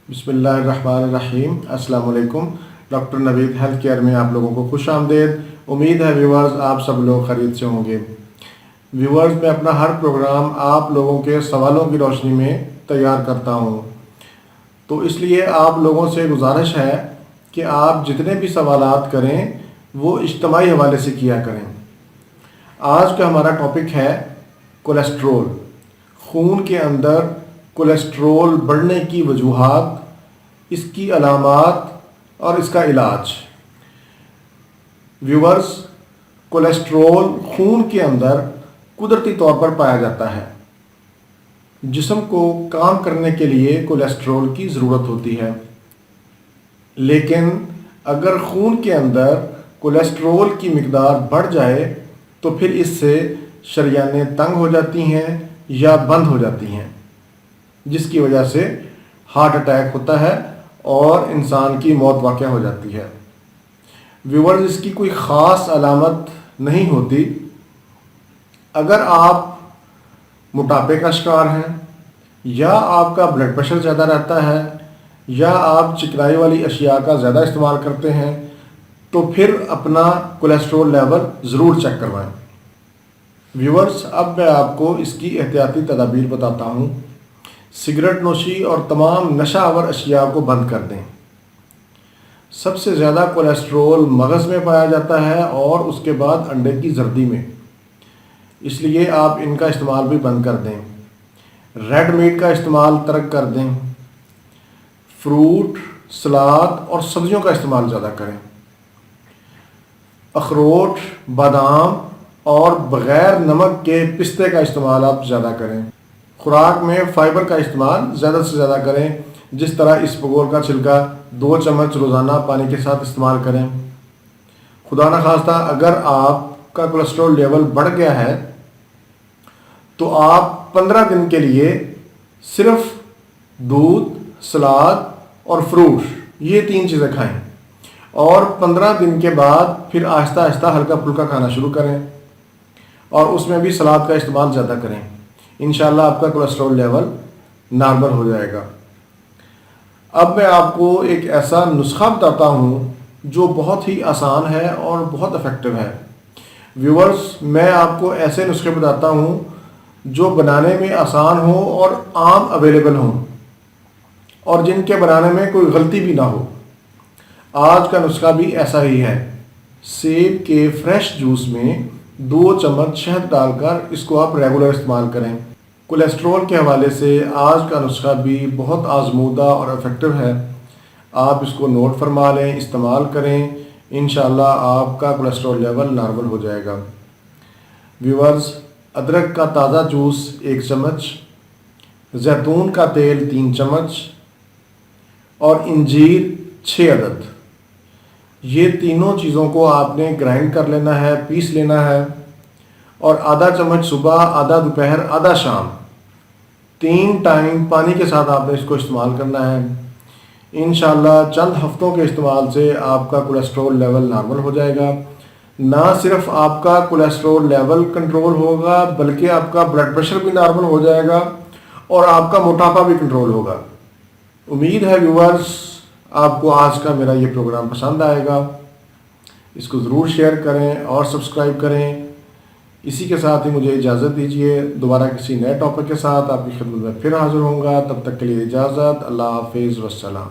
बिस्मिल्लाहिर्रहमानिर्रहीम। अस्सलाम वालेकुम। डॉक्टर नवीद हेल्थ केयर में आप लोगों को खुश आमदेद। उम्मीद है व्यूअर्स आप सब लोग खैरियत से होंगे। व्यूअर्स मैं अपना हर प्रोग्राम आप लोगों के सवालों की रोशनी में तैयार करता हूँ, तो इसलिए आप लोगों से गुजारिश है कि आप जितने भी सवालात करें वो इज्तिमाई हवाले से किया करें। आज का हमारा टॉपिक है कोलेस्ट्रोल। खून के अंदर कोलेस्ट्रोल बढ़ने की वजूहात, इसकी अलामात और इसका इलाज। व्यूअर्स, कोलेस्ट्रोल खून के अंदर कुदरती तौर पर पाया जाता है। जिस्म को काम करने के लिए कोलेस्ट्रोल की ज़रूरत होती है, लेकिन अगर खून के अंदर कोलेस्ट्रोल की मिकदार बढ़ जाए तो फिर इससे शरियानें तंग हो जाती हैं या बंद हो जाती हैं, जिसकी वजह से हार्ट अटैक होता है और इंसान की मौत वाक़या हो जाती है। व्यूअर्स, इसकी कोई ख़ास अलामत नहीं होती। अगर आप मोटापे का शिकार हैं, या आपका ब्लड प्रेशर ज़्यादा रहता है, या आप चिकनाई वाली अशिया का ज़्यादा इस्तेमाल करते हैं, तो फिर अपना कोलेस्ट्रोल लेवल ज़रूर चेक करवाएं। व्यूअर्स, अब मैं आपको इसकी एहतियाती तदाबीर बताता हूँ। सिगरेट नोशी और तमाम नशा आवर अशिया को बंद कर दें। सबसे ज़्यादा कोलेस्ट्रोल मगज़ में पाया जाता है और उसके बाद अंडे की जर्दी में, इसलिए आप इनका इस्तेमाल भी बंद कर दें। रेड मीट का इस्तेमाल तर्क कर दें। फ्रूट, सलाद और सब्जियों का इस्तेमाल ज़्यादा करें। अखरोट, बादाम और बग़ैर नमक के पिस्ते का इस्तेमाल आप ज़्यादा करें। खुराक में फ़ाइबर का इस्तेमाल ज़्यादा से ज़्यादा करें, जिस तरह इसबगोल का छिलका 2 चम्मच रोज़ाना पानी के साथ इस्तेमाल करें। खुदा न खास्ता अगर आपका कोलेस्ट्रॉल लेवल बढ़ गया है तो आप 15 दिन के लिए सिर्फ दूध, सलाद और फ्रूट, ये 3 चीज़ें खाएं, और 15 दिन के बाद फिर आहिस्ता आहिस्ता हल्का फुल्का खाना शुरू करें, और उसमें भी सलाद का इस्तेमाल ज़्यादा करें। इंशाल्लाह आपका कोलेस्ट्रॉल लेवल नॉर्मल हो जाएगा। अब मैं आपको एक ऐसा नुस्खा बताता हूँ जो बहुत ही आसान है और बहुत इफ़ेक्टिव है। व्यूअर्स, मैं आपको ऐसे नुस्खे बताता हूँ जो बनाने में आसान हो और आम अवेलेबल हों, और जिनके बनाने में कोई गलती भी ना हो। आज का नुस्खा भी ऐसा ही है। सेब के फ्रेश जूस में 2 चम्मच शहद डालकर इसको आप रेगुलर इस्तेमाल करें। कोलेस्ट्रॉल के हवाले से आज का नुस्खा भी बहुत आजमूदा और इफ़ेक्टिव है। आप इसको नोट फरमा लें, इस्तेमाल करें, इंशाल्लाह आपका कोलेस्ट्रॉल लेवल नॉर्मल हो जाएगा। व्यूअर्स, अदरक का ताज़ा जूस 1 चम्मच, जैतून का तेल 3 चम्मच और इंजीर 6 अदद, ये तीनों चीज़ों को आपने ग्राइंड कर लेना है, पीस लेना है, और आधा चम्मच सुबह, आधा दोपहर, आधा शाम, 3 टाइम पानी के साथ आपने इसको इस्तेमाल करना है। इंशाल्लाह चंद हफ्तों के इस्तेमाल से आपका कोलेस्ट्रॉल लेवल नॉर्मल हो जाएगा। ना सिर्फ आपका कोलेस्ट्रॉल लेवल कंट्रोल होगा, बल्कि आपका ब्लड प्रेशर भी नॉर्मल हो जाएगा और आपका मोटापा भी कंट्रोल होगा। उम्मीद है व्यूअर्स आपको आज का मेरा ये प्रोग्राम पसंद आएगा। इसको ज़रूर शेयर करें और सब्सक्राइब करें। इसी के साथ ही मुझे इजाज़त दीजिए। दोबारा किसी नए टॉपिक के साथ आपकी खिदमत में फिर हाज़िर होऊंगा। तब तक के लिए इजाज़त। अल्लाह हाफ़िज़ वस्सलाम।